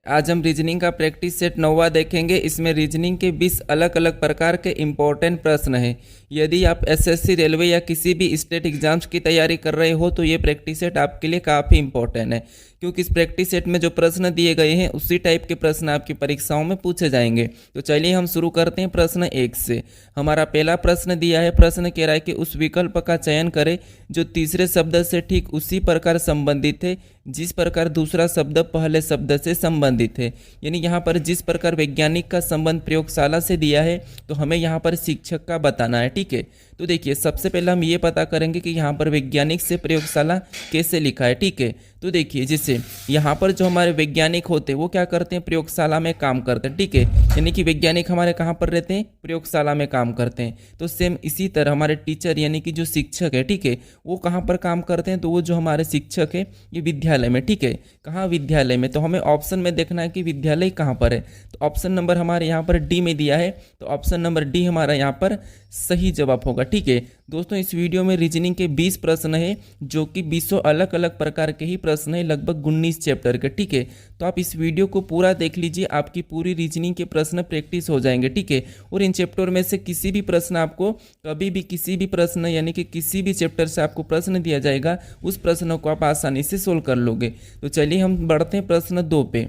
आज हम रीजनिंग का प्रैक्टिस सेट 9वां देखेंगे। इसमें रीजनिंग के 20 अलग अलग प्रकार के इम्पोर्टेंट प्रश्न हैं। यदि आप एसएससी, रेलवे या किसी भी स्टेट एग्जाम्स की तैयारी कर रहे हो तो ये प्रैक्टिस सेट आपके लिए काफ़ी इंपॉर्टेंट है, क्योंकि इस प्रैक्टिस सेट में जो प्रश्न दिए गए हैं उसी टाइप के प्रश्न आपकी परीक्षाओं में पूछे जाएंगे। तो चलिए हम शुरू करते हैं प्रश्न 1 से। हमारा पहला प्रश्न दिया है। प्रश्न कह रहा है कि उस विकल्प का चयन करें जो तीसरे शब्द से ठीक उसी प्रकार संबंधित है जिस प्रकार दूसरा शब्द पहले शब्द से संबंधित है। यानी यहाँ पर जिस प्रकार वैज्ञानिक का संबंध प्रयोगशाला से दिया है तो हमें यहाँ पर शिक्षक का बताना है। ठीक है, तो देखिए सबसे पहले हम ये पता करेंगे कि यहाँ पर वैज्ञानिक से प्रयोगशाला कैसे लिखा है। ठीक है, तो देखिए जैसे यहाँ पर जो हमारे वैज्ञानिक होते हैं वो क्या करते हैं, प्रयोगशाला में काम करते हैं। ठीक है, यानी कि वैज्ञानिक हमारे कहाँ पर रहते हैं, प्रयोगशाला में काम करते हैं। तो सेम इसी तरह हमारे टीचर यानी कि जो शिक्षक है, ठीक है, वो कहाँ पर काम करते हैं, तो वो जो हमारे शिक्षक है ये विद्यालय में। ठीक है, कहाँ, विद्यालय में। तो हमें ऑप्शन में देखना है कि विद्यालय कहाँ पर है। तो ऑप्शन नंबर हमारे यहाँ पर डी में दिया है, तो ऑप्शन नंबर डी हमारा यहाँ पर सही जवाब होगा। ठीक है दोस्तों, इस वीडियो में रीजनिंग के 20 प्रश्न है जो कि 20 अलग अलग प्रकार के ही प्रश्न है, लगभग 19 चैप्टर के। ठीक है, तो आप इस वीडियो को पूरा देख लीजिए, आपकी पूरी रीजनिंग के प्रश्न प्रैक्टिस हो जाएंगे। ठीक है, और इन चैप्टर में से किसी भी प्रश्न आपको कभी भी किसी भी प्रश्न यानी कि किसी भी चैप्टर से आपको प्रश्न दिया जाएगा उस प्रश्न को आप आसानी से सोल्व कर लोगे। तो चलिए हम बढ़ते हैं प्रश्न 2 पे।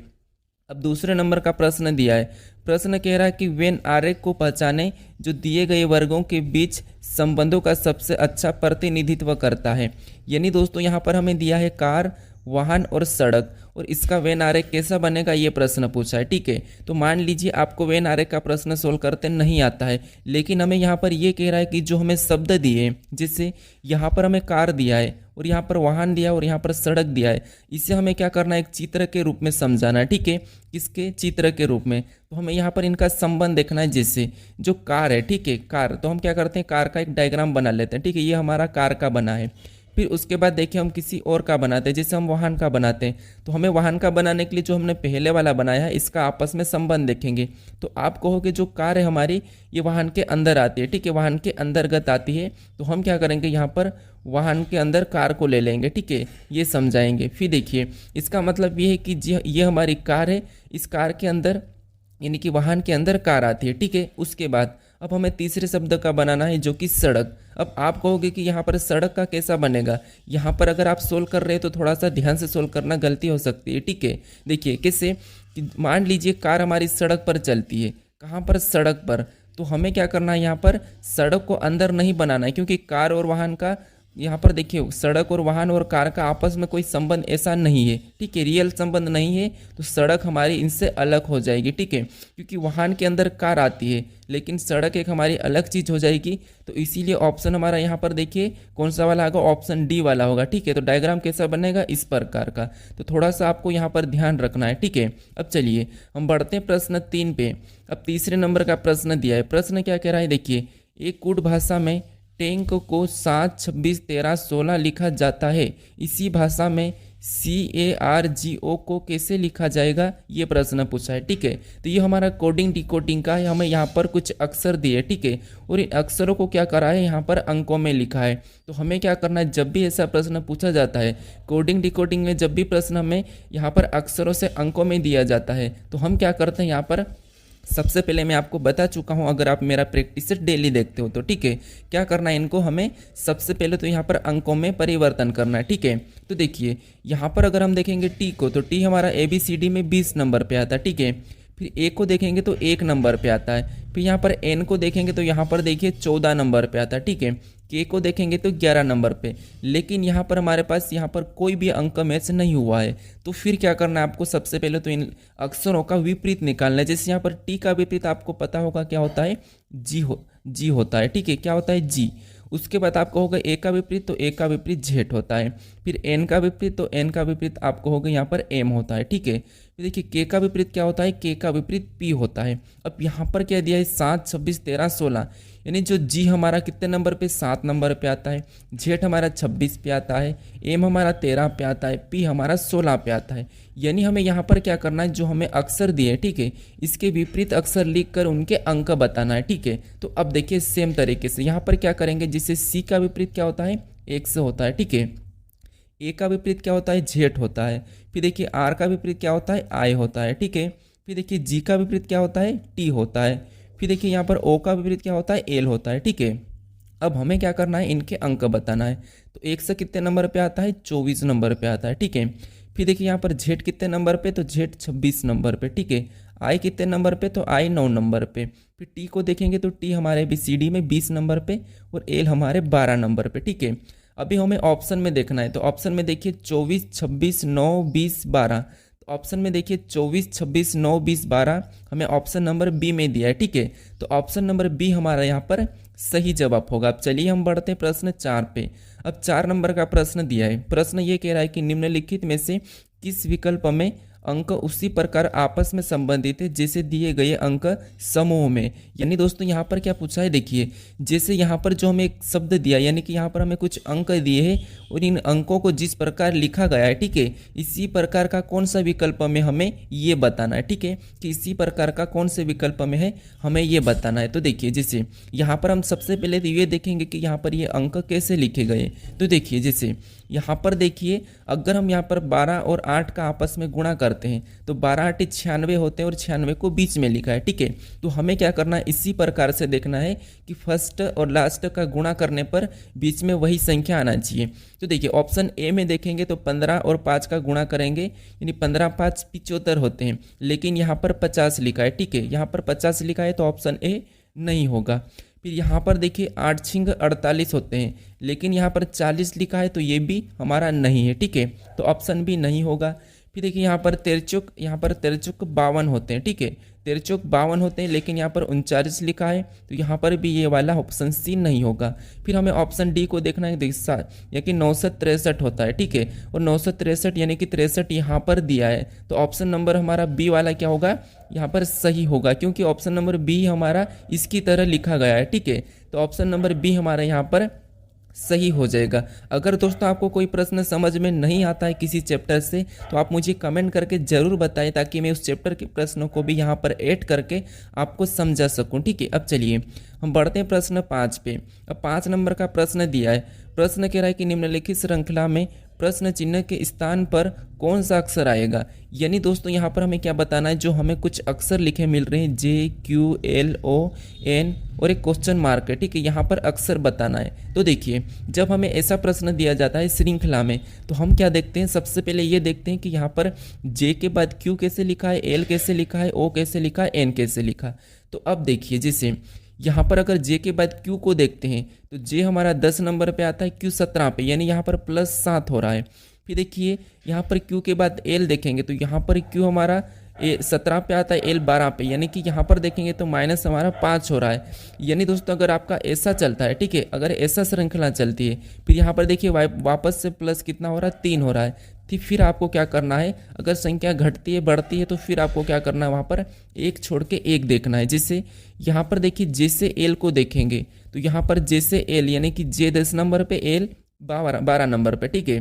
अब दूसरे नंबर का प्रश्न दिया है। प्रश्न कह रहा है कि वेन आरेख को पहचाने जो दिए गए वर्गों के बीच संबंधों का सबसे अच्छा प्रतिनिधित्व करता है। यानी दोस्तों यहाँ पर हमें दिया है कार, वाहन और सड़क, और इसका वेन आरेख कैसा बनेगा ये प्रश्न पूछा है। ठीक है, तो मान लीजिए आपको वेन आरेख का प्रश्न सोल्व करते नहीं आता है, लेकिन हमें यहाँ पर ये कह रहा है कि जो हमें शब्द दिए, जैसे यहाँ पर हमें कार दिया है और यहाँ पर वाहन दिया है और यहाँ पर सड़क दिया है, इसे हमें क्या करना है, एक चित्र के रूप में समझाना है। ठीक है, किसके, चित्र के रूप में। तो हमें यहाँ पर इनका संबंध देखना है। जैसे जो कार है, ठीक है, कार, तो हम क्या करते हैं, कार का एक डायग्राम बना लेते हैं। ठीक है, ये हमारा कार का बना है। फिर उसके बाद देखिए हम किसी और का बनाते हैं, जैसे हम वाहन का बनाते हैं, तो हमें वाहन का बनाने के लिए जो हमने पहले वाला बनाया है इसका आपस में संबंध देखेंगे। तो आप कहोगे जो कार है हमारी ये वाहन के अंदर आती है। ठीक है, वाहन के अंतर्गत आती है, तो हम क्या करेंगे, यहाँ पर वाहन के अंदर कार को ले लेंगे। ठीक है, ये समझाएंगे। फिर देखिए इसका मतलब ये है कि ये हमारी कार है, इस कार के अंदर यानी कि वाहन के अंदर कार आती है। ठीक है, उसके बाद अब हमें तीसरे शब्द का बनाना है जो कि सड़क। अब आप कहोगे कि यहाँ पर सड़क का कैसा बनेगा, यहाँ पर अगर आप सोल्व कर रहे हैं तो थोड़ा सा ध्यान से सोल्व करना, गलती हो सकती है। ठीक है, देखिए कैसे कि मान लीजिए कार हमारी सड़क पर चलती है, कहाँ पर, सड़क पर। तो हमें क्या करना है, यहाँ पर सड़क को अंदर नहीं बनाना है, क्योंकि कार और वाहन का यहाँ पर देखिए सड़क और वाहन और कार का आपस में कोई संबंध ऐसा नहीं है। ठीक है, रियल संबंध नहीं है, तो सड़क हमारी इनसे अलग हो जाएगी। ठीक है, क्योंकि वाहन के अंदर कार आती है लेकिन सड़क एक हमारी अलग चीज़ हो जाएगी। तो इसीलिए ऑप्शन हमारा यहाँ पर देखिए कौन सा वाला होगा, ऑप्शन डी वाला होगा। ठीक है, तो डायग्राम कैसा बनेगा, इस प्रकार का। तो थोड़ा सा आपको यहाँ पर ध्यान रखना है। ठीक है, अब चलिए हम बढ़ते हैं प्रश्न 3 पे। अब तीसरे नंबर का प्रश्न दिया है। प्रश्न क्या कह रहा है, देखिए एक कूट भाषा में टैंक को 7, 26, 13, 16 लिखा जाता है, इसी भाषा में CARGO को कैसे लिखा जाएगा, ये प्रश्न पूछा है। ठीक है, तो ये हमारा कोडिंग डिकोडिंग का है। हमें यहाँ पर कुछ अक्षर दिए, ठीक है, और इन अक्षरों को क्या करा है, यहाँ पर अंकों में लिखा है। तो हमें क्या करना है, जब भी ऐसा प्रश्न पूछा जाता है कोडिंग डिकोडिंग में, जब भी प्रश्न हमें यहाँ पर अक्षरों से अंकों में दिया जाता है तो हम क्या करते हैं, यहाँ पर सबसे पहले मैं आपको बता चुका हूं, अगर आप मेरा प्रैक्टिस सेट डेली देखते हो तो। ठीक है, क्या करना है, इनको हमें सबसे पहले तो यहाँ पर अंकों में परिवर्तन करना है। ठीक है, तो देखिए यहाँ पर अगर हम देखेंगे टी को, तो टी हमारा ABCD में 20 नंबर पे आता है। ठीक है, फिर ए को देखेंगे तो 1 नंबर पे आता है। फिर यहाँ पर एन को देखेंगे तो यहाँ पर देखिए 14 नंबर पे आता है। ठीक है, के को देखेंगे तो 11 नंबर पे, लेकिन यहाँ पर हमारे पास यहाँ पर कोई भी अंक मैच नहीं हुआ है। तो फिर क्या करना है आपको, सबसे पहले तो इन अक्षरों का विपरीत निकालना है। जैसे यहाँ पर टी का विपरीत आपको पता होगा क्या होता है, जी होता है। ठीक है, क्या होता है, जी। उसके बाद आपको होगा ए का विपरीत, तो ए का विपरीत जेड होता है। फिर एन का विपरीत, तो एन का विपरीत आपको होगा यहाँ पर एम होता है। ठीक है, फिर देखिए के का विपरीत क्या होता है, के का विपरीत पी होता है। अब यहाँ पर क्या दिया है, 7, 26, 13, 16, यानी जो जी हमारा कितने नंबर पे, 7 नंबर पे आता है, जेड हमारा 26 पे आता है, एम हमारा 13 पे आता है, पी हमारा 16 पे आता है। यानी हमें यहाँ पर क्या करना है, जो हमें अक्षर दिए, ठीक है, इसके विपरीत अक्षर लिख कर उनके अंक बताना है। ठीक है, तो अब देखिए सेम तरीके से यहाँ पर क्या करेंगे, जिससे सी का विपरीत क्या होता है, 1 से होता है। ठीक है, ए का विपरीत क्या होता है, जेड होता है। फिर देखिए आर का विपरीत क्या होता है, आई होता है, ठीक है। फिर देखिए जी का विपरीत क्या होता है, टी होता है। फिर देखिए यहाँ पर ओ का विपरीत क्या होता है, एल होता है, ठीक है। अब हमें क्या करना है, इनके अंक बताना है। तो 1 से कितने नंबर पे आता है, 24 नंबर पे आता है, ठीक है। फिर देखिए यहाँ पर जेड कितने नंबर पे, तो जेड 26 नंबर पे, ठीक है। आई कितने नंबर पे, तो आई 9 नंबर पे। फिर टी को देखेंगे तो टी हमारे BCD में 20 नंबर पे और एल हमारे 12 नंबर पे, ठीक है। अभी हमें ऑप्शन में देखना है, तो ऑप्शन में देखिए 24, 26, 9, 20, 12। तो ऑप्शन में देखिए 24, 26, 9, 20, 12 हमें ऑप्शन नंबर बी में दिया है, ठीक है। तो ऑप्शन नंबर बी हमारा यहाँ पर सही जवाब होगा। अब चलिए हम बढ़ते हैं प्रश्न 4 पे। अब 4 नंबर का प्रश्न दिया है। प्रश्न ये कह रहा है कि निम्नलिखित में से किस विकल्प में अंक उसी प्रकार आपस में संबंधित है जैसे दिए गए अंक समूह में। यानी दोस्तों यहाँ पर क्या पूछा है, देखिए जैसे यहाँ पर जो हमें एक शब्द दिया, यानी कि यहाँ पर हमें कुछ अंक दिए हैं और इन अंकों को जिस प्रकार लिखा गया है, ठीक है, इसी प्रकार का कौन सा विकल्प में हमें ये बताना है, ठीक है, कि इसी प्रकार का कौन से विकल्प में है हमें ये बताना है। तो देखिए जैसे यहाँ पर हम सबसे पहले तो ये देखेंगे कि यहाँ पर ये अंक कैसे लिखे गए। तो देखिए जैसे यहाँ पर देखिए अगर हम यहाँ पर 12 और 8 का आपस में गुणा करते हैं तो 12 8 96 होते हैं और 96 को बीच में लिखा है, ठीक है। तो हमें क्या करना है, इसी प्रकार से देखना है कि फर्स्ट और लास्ट का गुणा करने पर बीच में वही संख्या आना चाहिए। तो देखिए ऑप्शन ए में देखेंगे तो 15 और 5 का गुणा करेंगे यानी 15 5 75 होते हैं, लेकिन यहाँ पर 50 लिखा है, ठीक है। यहाँ पर 50 लिखा है तो ऑप्शन ए नहीं होगा। फिर यहाँ पर देखिए 8 छिंग 48 होते हैं, लेकिन यहाँ पर 40 लिखा है तो ये भी हमारा नहीं है, ठीक है, तो ऑप्शन भी नहीं होगा। फिर देखिए यहाँ पर तिरचुक 52 होते हैं, ठीक है, तिरचुक 52 होते हैं, लेकिन यहाँ पर 39 लिखा है तो यहाँ पर भी ये वाला ऑप्शन सी नहीं होगा। फिर हमें ऑप्शन डी को देखना है, यानी कि 963 होता है, ठीक है, और 963 यानी कि 63 यहाँ पर दिया है। तो ऑप्शन नंबर हमारा बी वाला क्या होगा, यहाँ पर सही होगा, क्योंकि ऑप्शन नंबर बी हमारा इसकी तरह लिखा गया है, ठीक है। तो ऑप्शन नंबर बी हमारा यहाँ पर सही हो जाएगा। अगर दोस्तों आपको कोई प्रश्न समझ में नहीं आता है किसी चैप्टर से तो आप मुझे कमेंट करके ज़रूर बताएं, ताकि मैं उस चैप्टर के प्रश्नों को भी यहाँ पर ऐड करके आपको समझा सकूं, ठीक है। अब चलिए हम बढ़ते हैं प्रश्न 5 पे। अब 5 नंबर का प्रश्न दिया है। प्रश्न कह रहा है कि निम्नलिखित श्रृंखला में प्रश्न चिन्ह के स्थान पर कौन सा अक्षर आएगा। यानी दोस्तों यहाँ पर हमें क्या बताना है, जो हमें कुछ अक्षर लिखे मिल रहे हैं JQLON और एक क्वेश्चन मार्क है, ठीक है, यहाँ पर अक्षर बताना है। तो देखिए जब हमें ऐसा प्रश्न दिया जाता है श्रृंखला में तो हम क्या देखते हैं, सबसे पहले ये देखते हैं कि यहाँ पर J के बाद Q कैसे लिखा है, L कैसे लिखा है, O कैसे लिखा है, N कैसे लिखा। तो अब देखिए जैसे यहाँ पर अगर J के बाद Q को देखते हैं तो J हमारा 10 नंबर पे आता है, Q 17 पे, यानी यहाँ पर +7 हो रहा है। फिर देखिए यहाँ पर Q के बाद L देखेंगे तो यहाँ पर Q हमारा 17 पे आता है, L 12 पे, यानी कि यहाँ पर देखेंगे तो माइनस हमारा 5 हो रहा है। यानी दोस्तों अगर आपका ऐसा चलता है, ठीक है, अगर ऐसा श्रृंखला चलती है, फिर यहाँ पर देखिए वापस से प्लस कितना हो रहा है, 3 हो रहा है। फिर आपको क्या करना है, अगर संख्या घटती है बढ़ती है तो फिर आपको क्या करना है, वहाँ पर एक छोड़ के एक देखना है। जैसे यहाँ पर देखिए जैसे एल को देखेंगे तो यहाँ पर जैसे एल यानी कि J 10 नंबर पे, एल 12 नंबर पे, ठीक है।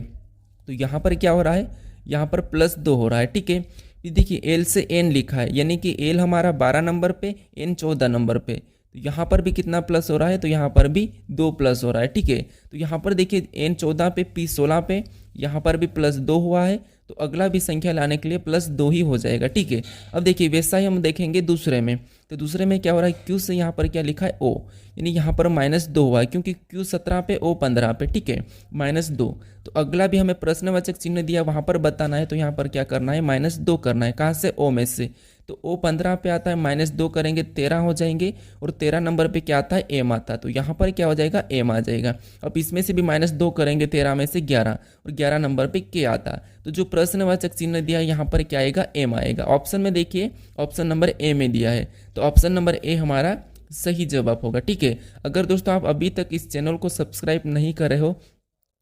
तो यहाँ पर क्या हो रहा है, यहाँ पर +2 हो रहा है, ठीक है। देखिए एल से एन लिखा है, यानी कि एल हमारा 12 नंबर पे, एन 14 नंबर पे, तो यहाँ पर भी कितना प्लस हो रहा है, तो यहाँ पर भी 2 प्लस हो रहा है, ठीक है। तो यहाँ पर देखिए एन 14 पे, पी 16 पे, यहाँ पर भी +2 हुआ है, तो अगला भी संख्या लाने के लिए +2 ही हो जाएगा, ठीक है। अब देखिए वैसा ही हम देखेंगे दूसरे में, तो दूसरे में क्या हो रहा है, Q से यहाँ पर क्या लिखा है, O, यानी यहाँ पर -2 हुआ है, क्योंकि Q 17 पे, O 15 पे, ठीक है, -2। तो अगला भी हमें प्रश्नवाचक चिन्ह दिया वहाँ पर बताना है, तो यहाँ पर क्या करना है, -2 करना है, कहाँ से, O में से। तो O 15 पे आता है, -2 करेंगे 13 हो जाएंगे, और 13 नंबर पे क्या आता है, M आता है, तो यहाँ पर क्या हो जाएगा, M आ जाएगा। अब इसमें से भी -2 करेंगे 13 में से 11, और 11 नंबर पे K आता, तो जो प्रश्नवाचक चिन्ह दिया है यहाँ पर क्या आएगा, M आएगा। ऑप्शन में देखिए ऑप्शन नंबर A में दिया है, तो ऑप्शन नंबर A हमारा सही जवाब होगा, ठीक है। अगर दोस्तों आप अभी तक इस चैनल को सब्सक्राइब नहीं कर रहे हो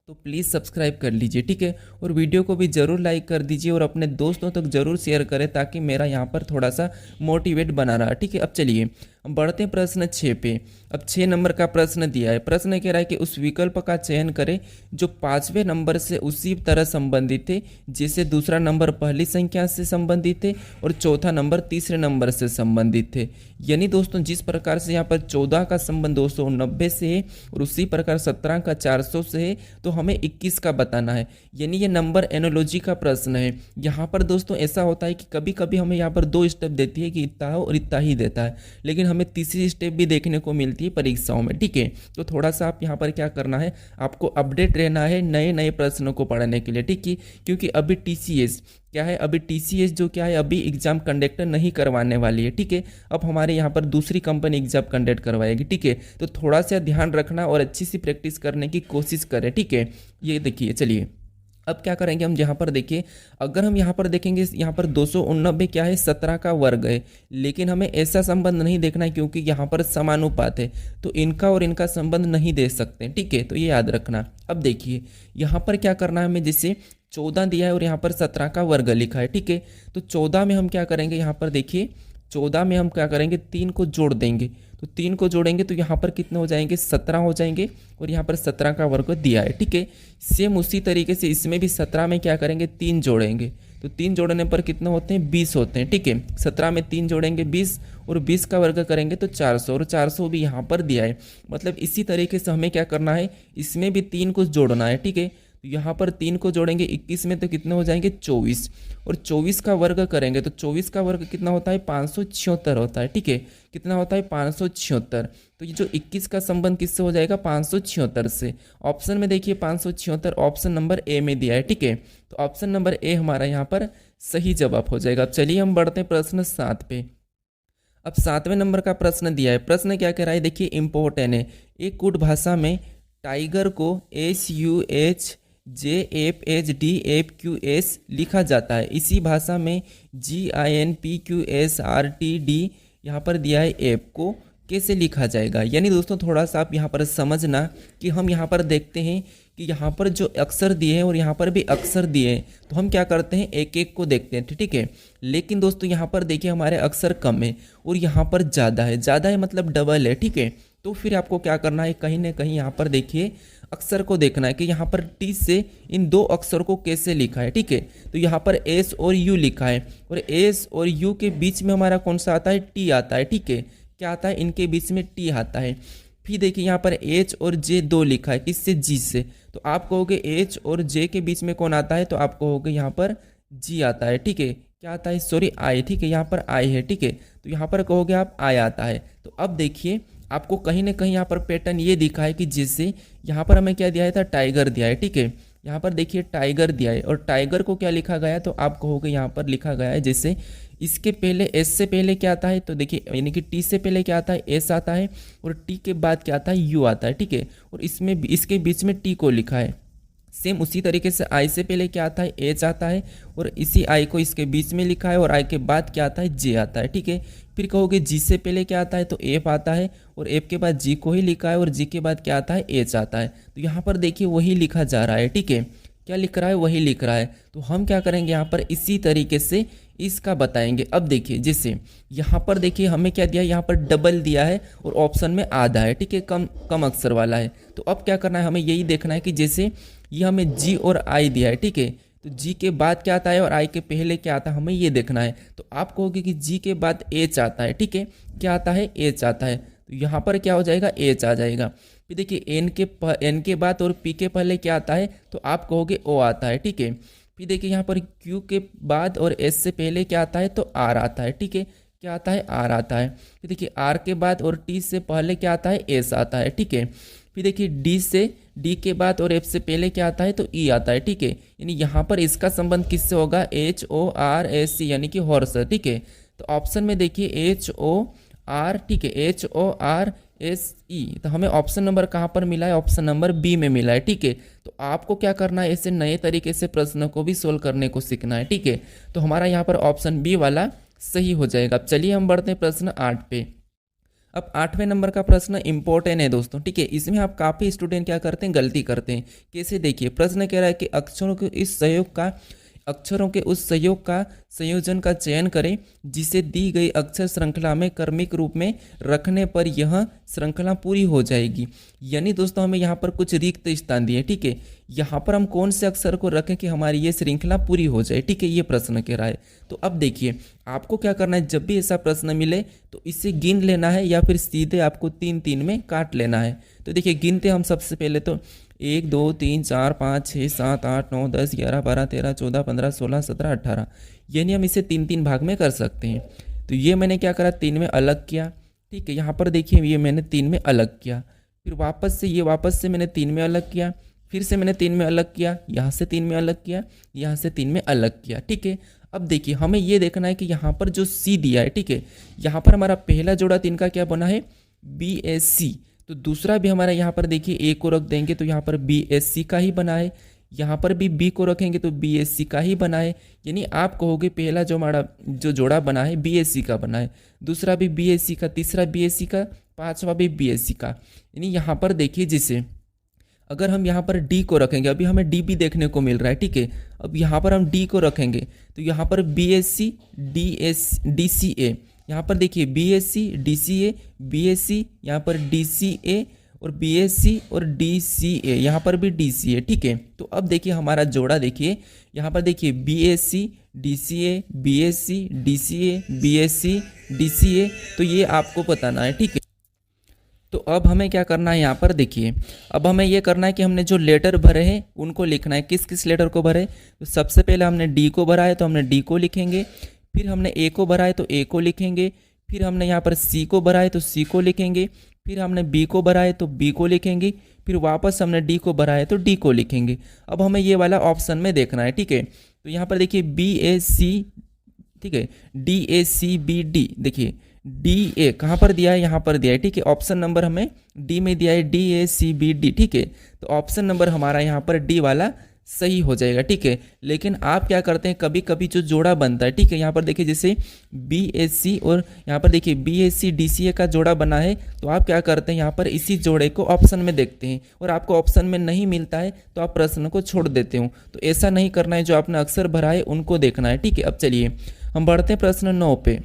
तो प्लीज़ सब्सक्राइब कर लीजिए, ठीक है, और वीडियो को भी ज़रूर लाइक कर दीजिए और अपने दोस्तों तक ज़रूर शेयर करें, ताकि मेरा यहाँ पर थोड़ा सा मोटिवेट बना रहा, ठीक है। अब चलिए हम बढ़ते हैं प्रश्न 6 पे। अब 6 नंबर का प्रश्न दिया है। प्रश्न कह रहा है कि उस विकल्प का चयन करें जो 5वें नंबर से उसी तरह संबंधित है जैसे दूसरा नंबर पहली संख्या से संबंधित है और चौथा नंबर तीसरे नंबर से संबंधित है। यानी दोस्तों जिस प्रकार से यहाँ पर 14 का संबंध 290 से है और उसी प्रकार 17 का 400 से है, तो हमें 21 का बताना है। यानी ये नंबर एनोलॉजी का प्रश्न है। यहाँ पर दोस्तों ऐसा होता है कि कभी कभी हमें यहाँ पर 2 स्टेप देती है कि इतना हो और इतना ही देता है, लेकिन हमें तीसरी स्टेप भी देखने को मिलती है परीक्षाओं में। ठीक है, तो थोड़ा सा आप यहाँ पर क्या करना है, आपको अपडेट रहना है नए नए प्रश्नों को पढ़ने के लिए। ठीक है, क्योंकि अभी टीसीएस क्या है, अभी टीसीएस जो क्या है अभी एग्जाम कंडक्टर नहीं करवाने वाली है। ठीक है, अब हमारे यहाँ पर दूसरी कंपनी एग्जाम कंडक्ट करवाएगी। ठीक है, तो थोड़ा सा ध्यान रखना और अच्छी सी प्रैक्टिस करने की कोशिश करें। ठीक है, ये देखिए चलिए अब क्या करेंगे हम यहाँ पर देखिए, अगर हम यहाँ पर देखेंगे यहाँ पर 289 क्या है 17 का वर्ग है, लेकिन हमें ऐसा संबंध नहीं देखना है क्योंकि यहाँ पर समानुपात है, तो इनका और इनका संबंध नहीं दे सकते। ठीक है, तो ये याद रखना। अब देखिए यहाँ पर क्या करना है हमें, जैसे 14 दिया है और यहाँ पर 17 का वर्ग लिखा है। ठीक है, तो 14 में हम क्या करेंगे, यहाँ पर देखिए 14 में हम क्या करेंगे 3 को जोड़ देंगे, तो 3 को जोड़ेंगे तो यहाँ पर कितने हो जाएंगे 17 हो जाएंगे और यहाँ पर 17 का वर्ग दिया है। ठीक है, सेम उसी तरीके से इसमें भी 17 में क्या करेंगे 3 जोड़ेंगे, तो 3 जोड़ने पर कितने होते हैं 20 होते हैं। ठीक है, 17 में 3 जोड़ेंगे 20 और 20 का वर्ग करेंगे तो 400 और 400 भी यहाँ पर दिया है। मतलब इसी तरीके से हमें क्या करना है, इसमें भी 3 को जोड़ना है। ठीक है, तो यहाँ पर 3 को जोड़ेंगे 21 में तो कितने हो जाएंगे 24 और 24 का वर्ग करेंगे तो 24 का वर्ग कितना होता है 576 होता है। ठीक है, कितना होता है 576। तो ये जो 21 का संबंध किससे हो जाएगा 576 से। ऑप्शन में देखिए 576 ऑप्शन नंबर ए में दिया है। ठीक है, तो ऑप्शन नंबर ए हमारा यहाँ पर सही जवाब हो जाएगा। अब चलिए हम बढ़ते हैं प्रश्न 7 पे। अब 7वें नंबर का प्रश्न दिया है। प्रश्न क्या कह रहा है देखिए, इम्पोर्टेंट है। एक कूट भाषा में टाइगर को SUHJFHDFQS लिखा जाता है। इसी भाषा में GINPQSRTD यहाँ पर दिया है एप को कैसे लिखा जाएगा। यानी दोस्तों थोड़ा सा आप यहाँ पर समझना कि हम यहाँ पर देखते हैं कि यहाँ पर जो अक्षर दिए हैं और यहाँ पर भी अक्षर दिए हैं, तो हम क्या करते हैं एक एक को देखते हैं। ठीक है, लेकिन दोस्तों यहाँ पर देखिए हमारे अक्षर कम है और यहाँ पर ज़्यादा है। ज़्यादा है मतलब डबल है। ठीक है, तो फिर आपको क्या करना है, कहीं ना कहीं यहाँ पर देखिए अक्षर को देखना है कि यहाँ पर टी से इन 2 अक्षर को कैसे लिखा है। ठीक है, तो यहाँ पर एस और यू लिखा है और एस और यू के बीच में हमारा कौन सा आता है टी आता है। ठीक है, क्या आता है इनके बीच में टी आता है। फिर देखिए यहाँ पर एच और जे 2 लिखा है किससे जी से, तो आप कहोगे एच और जे के बीच में कौन आता है, तो आप कहोगे यहाँ पर जी आता है। ठीक है, क्या आता है सॉरी आई। ठीक है, यहाँ पर आई है। ठीक है, तो यहाँ पर कहोगे आप आई आता है। तो अब देखिए आपको कहीं ना कहीं यहाँ पर पैटर्न ये दिखा है कि जिससे यहाँ पर हमें क्या दिया था टाइगर दिया है। ठीक है, यहाँ पर देखिए टाइगर दिया है और टाइगर को क्या लिखा गया है, तो आप कहोगे यहाँ पर लिखा गया है जैसे इसके पहले एस से पहले क्या आता है, तो देखिए यानी कि टी से पहले क्या आता है एस आता है और टी के बाद क्या आता है यू आता है। ठीक है, और इसमें इसके बीच में टी को लिखा है। सेम उसी तरीके से आई से पहले क्या आता है एच आता है और इसी आई को इसके बीच में लिखा है और आई के बाद क्या आता है जे आता है। ठीक है, फिर कहोगे जी से पहले क्या आता है, तो एफ आता है और एफ के बाद जी को ही लिखा है और जी के बाद क्या आता है एच आता है। तो यहाँ पर देखिए वही लिखा जा रहा है। ठीक है, क्या लिख रहा है वही लिख रहा है। तो हम क्या करेंगे यहाँ पर इसी तरीके से इसका बताएंगे। अब देखिए जैसे यहाँ पर देखिए हमें क्या दिया है, यहाँ पर डबल दिया है और ऑप्शन में आधा है। ठीक है, कम अक्षर वाला है। तो अब क्या करना है, हमें यही देखना है कि जैसे ये हमें जी और आई दिया है। ठीक है, तो जी के बाद क्या आता है और आई के पहले क्या आता है, हमें ये देखना है। तो आप कहोगे कि जी के बाद एच आता है। ठीक है, क्या आता है एच आता है, तो यहाँ पर क्या हो जाएगा एच आ जाएगा। फिर देखिए एन के बाद और पी के पहले क्या आता है, तो आप कहोगे ओ आता है। ठीक है, फिर देखिए यहाँ पर क्यू के बाद और एस से पहले क्या आता है, तो आर आता है। ठीक है, क्या आता है आर आता है। फिर देखिए आर के बाद और टी से पहले क्या आता है एस आता है। ठीक है, फिर देखिए डी के बाद और एफ से पहले क्या आता है, तो ई आता है। ठीक है, यानी यहाँ पर इसका संबंध किससे होगा HORS यानी कि हॉर्स। ठीक है, तो ऑप्शन में देखिए HOR। ठीक है, HORSE, तो हमें ऑप्शन नंबर कहाँ पर मिला है, ऑप्शन नंबर बी में मिला है। ठीक है, तो आपको क्या करना है, ऐसे नए तरीके से प्रश्नों को भी सोल्व करने को सीखना है। ठीक है, तो हमारा यहाँ पर ऑप्शन बी वाला सही हो जाएगा। अब चलिए हम बढ़ते हैं प्रश्न 8 पे। अब 8वें नंबर का प्रश्न इंपॉर्टेंट है दोस्तों। ठीक है, इसमें आप काफ़ी स्टूडेंट क्या करते हैं गलती करते हैं। कैसे देखिए, प्रश्न कह रहा है कि अक्षरों के उस संयोजन का चयन करें जिसे दी गई अक्षर श्रृंखला में क्रमिक रूप में रखने पर यह श्रृंखला पूरी हो जाएगी। यानी दोस्तों हमें यहाँ पर कुछ रिक्त स्थान दिए, ठीक है, यहाँ पर हम कौन से अक्षर को रखें कि हमारी ये श्रृंखला पूरी हो जाए, ठीक है, ये प्रश्न कह रहा है। तो अब देखिए आपको क्या करना है, जब भी ऐसा प्रश्न मिले तो इसे गिन लेना है या फिर सीधे आपको 3-3 में काट लेना है। तो देखिए गिनते हम सबसे पहले तो 1 2 3 4 5 6 7 8 9 10 11 12 13 14 15 16 17 18, यानी हम इसे 3-3 भाग में कर सकते हैं। तो ये मैंने क्या करा, 3 में अलग किया, ठीक है, यहाँ पर देखिए ये मैंने 3 में अलग किया, फिर वापस से मैंने 3 में अलग किया, फिर से मैंने 3 में अलग किया, यहाँ से 3 में अलग किया, यहाँ से 3 में अलग किया, ठीक है। अब देखिए हमें ये देखना है कि यहाँ पर जो सी दिया है, ठीक है, यहाँ पर हमारा पहला जोड़ा 3 का क्या बना है, BSC। तो दूसरा भी हमारा यहाँ पर देखिए ए को रख देंगे तो यहाँ पर BSC का ही बना है, यहाँ पर भी बी को रखेंगे तो BSC का ही बना है। यानी आप कहोगे पहला जो हमारा जो जोड़ा बना है BSC का बना है, दूसरा भी BSC का, तीसरा BSC का, पांचवा भी BSC का। यानी यहाँ पर देखिए जिसे अगर हम यहाँ पर D को रखेंगे, अभी हमें D भी देखने को मिल रहा है, ठीक है, अब यहाँ पर हम D को रखेंगे तो यहाँ पर BSC DCA, यहाँ पर देखिए BSC DCA BSC, यहाँ पर DCA और BSC और DCA, यहाँ पर भी DCA, ठीक है। तो अब देखिए हमारा जोड़ा देखिए, यहाँ पर देखिए BSC DCA BSC DCA BSC DCA, तो ये आपको बताना है, ठीक है। तो अब हमें क्या करना है, यहाँ पर देखिए अब हमें ये करना है कि हमने जो लेटर भरे हैं उनको लिखना है। किस किस लेटर को भरे, तो सबसे पहले हमने D को भरा है तो हमने D को लिखेंगे, फिर हमने A को भरा है तो A को लिखेंगे, फिर हमने यहाँ पर C को भरा है तो C को लिखेंगे, फिर हमने B को भरा है तो B को लिखेंगे, फिर वापस हमने D को भरा है तो D को लिखेंगे। अब हमें ये वाला ऑप्शन में देखना है, ठीक है। तो यहाँ पर देखिए BAC, ठीक है, DACBD, देखिए DA कहाँ पर दिया है, यहाँ पर दिया है, ठीक है, ऑप्शन नंबर हमें D में दिया है DACBD, ठीक है। तो ऑप्शन नंबर हमारा यहाँ पर D वाला सही हो जाएगा, ठीक है। लेकिन आप क्या करते हैं, कभी कभी जो जोड़ा बनता है, ठीक है, यहाँ पर देखिए जैसे BSC और यहाँ पर देखिए BSC DCA का जोड़ा बना है, तो आप क्या करते हैं, यहाँ पर इसी जोड़े को ऑप्शन में देखते हैं और आपको ऑप्शन में नहीं मिलता है तो आप प्रश्न को छोड़ देते हो। तो ऐसा नहीं करना है, जो आपने अक्सर भरा है उनको देखना है, ठीक है। अब चलिए हम बढ़ते हैं प्रश्न 9 पे।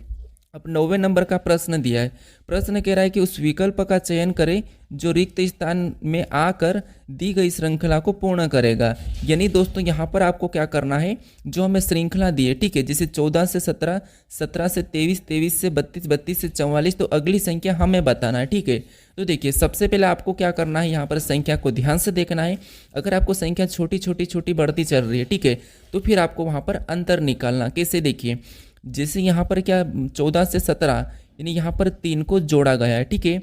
अब 9वें नंबर का प्रश्न दिया है, प्रश्न कह रहा है कि उस विकल्प का चयन करें जो रिक्त स्थान में आकर दी गई श्रृंखला को पूर्ण करेगा। यानी दोस्तों यहाँ पर आपको क्या करना है, जो हमें श्रृंखला दी है, ठीक है, जैसे 14 से 17, 17 से 23, 23 से 32, 32 से 44, तो अगली संख्या हमें बताना है, ठीक है। तो देखिए सबसे पहले आपको क्या करना है, यहाँ पर संख्या को ध्यान से देखना है। अगर आपको संख्या छोटी छोटी छोटी बढ़ती चल रही है, ठीक है, तो फिर आपको वहाँ पर अंतर निकालना। कैसे, देखिए जैसे यहाँ पर क्या 14 से 17 यानी यहाँ पर 3 को जोड़ा गया है, ठीक है।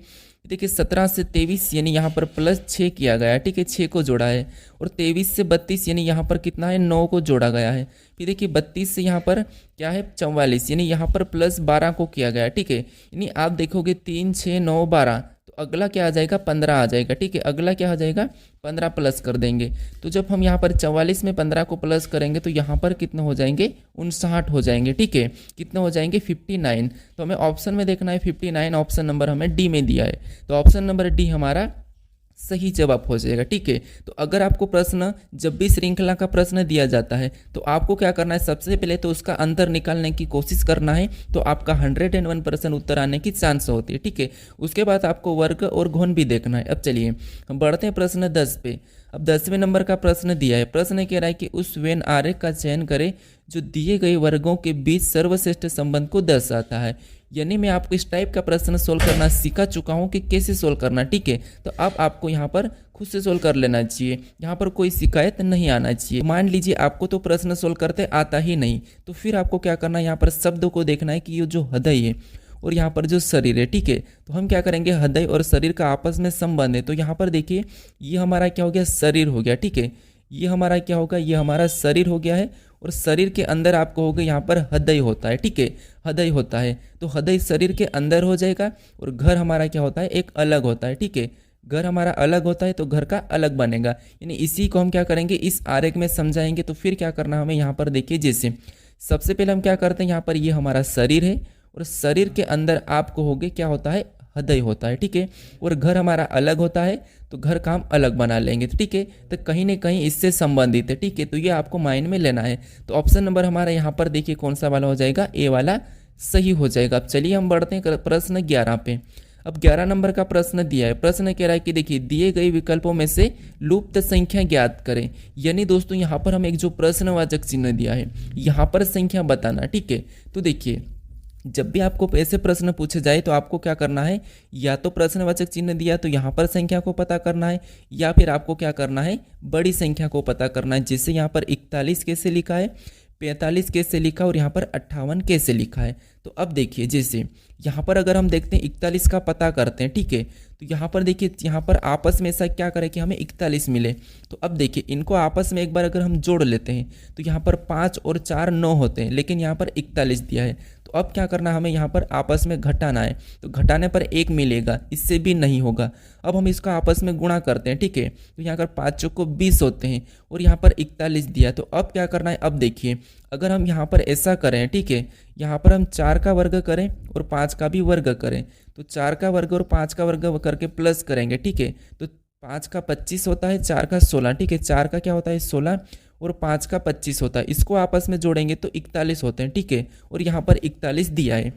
देखिए 17 से 23 यानी यहाँ पर +6 किया गया है, ठीक है, 6 को जोड़ा है। और 23 से 32 यानी यहाँ पर कितना है, 9 को जोड़ा गया है। फिर देखिए 32 से यहाँ पर क्या है 44 यानी यहाँ पर +12 को किया गया है, ठीक है। यानी आप देखोगे 3 6 9 12, तो अगला क्या आ जाएगा 15 आ जाएगा, ठीक है। अगला क्या आ जाएगा 15 प्लस कर देंगे। तो जब हम यहाँ पर 44 में 15 को प्लस करेंगे तो यहाँ पर कितने हो जाएंगे 59 हो जाएंगे, ठीक है। कितने हो जाएंगे 59। तो हमें ऑप्शन में देखना है 59, ऑप्शन नंबर हमें डी में दिया है, तो ऑप्शन नंबर डी हमारा सही जवाब हो जाएगा, ठीक है। तो अगर आपको प्रश्न जब भी श्रृंखला का प्रश्न दिया जाता है तो आपको क्या करना है, सबसे पहले तो उसका अंतर निकालने की कोशिश करना है, तो आपका 101% उत्तर आने की चांस होती है, ठीक है। उसके बाद आपको वर्ग और घन भी देखना है। अब चलिए हम बढ़ते हैं प्रश्न 10 पे। अब 10वें नंबर का प्रश्न दिया है, प्रश्न कह रहा है कि उस वेन आरेख का चयन करें जो दिए गए वर्गों के बीच सर्वश्रेष्ठ संबंध को दर्शाता है। यानी मैं आपको इस टाइप का प्रश्न सोल्व करना सिखा चुका हूं कि कैसे सोल्व करना, ठीक है। तो अब आपको यहाँ पर खुद से सोल्व कर लेना चाहिए, यहाँ पर कोई शिकायत नहीं आना चाहिए। मान लीजिए आपको तो प्रश्न सोल्व करते आता ही नहीं, तो फिर आपको क्या करना है, यहाँ पर शब्दों को देखना है कि ये जो हृदय है और यहाँ पर जो शरीर है, ठीक है। तो हम क्या करेंगे, हृदय और शरीर का आपस में संबंध है। तो यहाँ पर देखिए ये हमारा क्या हो गया, शरीर हो गया, ठीक है। ये हमारा क्या होगा, ये हमारा शरीर हो गया है। और शरीर के अंदर आप कहोगे यहाँ पर हृदय होता है, ठीक है, हृदय होता है। तो हृदय शरीर के अंदर हो जाएगा और घर हमारा क्या होता है, एक अलग होता है, ठीक है। घर हमारा अलग होता है तो घर का अलग बनेगा। यानी इसी को हम क्या करेंगे, इस आरेख में समझाएंगे। तो फिर क्या करना हमें, यहाँ पर देखिए जैसे सबसे पहले हम क्या करते हैं, यहाँ पर ये हमारा शरीर है और शरीर के अंदर आप कहोगे क्या होता है, हृदय होता है, ठीक है। और घर हमारा अलग होता है तो घर का हम अलग बना लेंगे, ठीक है। तो कहीं ना कहीं इससे संबंधित है, ठीक है। तो ये आपको माइंड में लेना है। तो ऑप्शन नंबर हमारा यहाँ पर देखिए कौन सा वाला हो जाएगा, ए वाला सही हो जाएगा। अब चलिए हम बढ़ते हैं प्रश्न 11 पे। अब 11 नंबर का प्रश्न दिया है। प्रश्न कह रहा है कि देखिए दिए गए विकल्पों में से लुप्त संख्या ज्ञात करें। यानी दोस्तों यहाँ पर हमें एक जो प्रश्नवाचक चिन्ह दिया है, यहाँ पर संख्या बताना, ठीक है। तो देखिए जब भी आपको ऐसे प्रश्न पूछे जाए तो आपको क्या करना है, या तो प्रश्नवाचक चिन्ह दिया तो यहाँ पर संख्या को पता करना है, या फिर आपको क्या करना है, बड़ी संख्या को पता करना है। जैसे यहाँ पर 41 कैसे लिखा है, 45 कैसे लिखा और यहाँ पर 58 कैसे लिखा है। तो अब देखिए जैसे यहाँ पर अगर हम देखते हैं 41 का पता करते हैं, ठीक है। तो यहाँ पर देखिए यहाँ पर आपस में ऐसा क्या करें कि हमें 41 मिले। तो अब देखिए इनको आपस में एक बार अगर हम जोड़ लेते हैं तो यहाँ पर 5 और 4 9 होते हैं, लेकिन यहाँ पर 41 दिया है। तो अब क्या करना है, हमें यहाँ पर आपस में घटाना है। तो घटाने पर 1 मिलेगा, इससे भी नहीं होगा। अब हम इसको आपस में गुणा करते हैं, ठीक है। तो यहाँ पर 5 चौको 20 होते हैं और यहाँ पर 41 दिया। तो अब क्या करना है, अब देखिए अगर हम यहाँ पर ऐसा करें, ठीक है, यहाँ पर हम 4 का वर्ग करें और 5 का भी वर्ग करें। तो 4 का वर्ग और 5 का वर्ग करके प्लस करेंगे, ठीक है। तो 5 का 25 होता है, 4 का 16, ठीक है। 4 का क्या होता है 16 और 5 का 25 होता है। इसको आपस में जोड़ेंगे तो 41 होते हैं, ठीक है। और यहाँ पर 41 दिया है।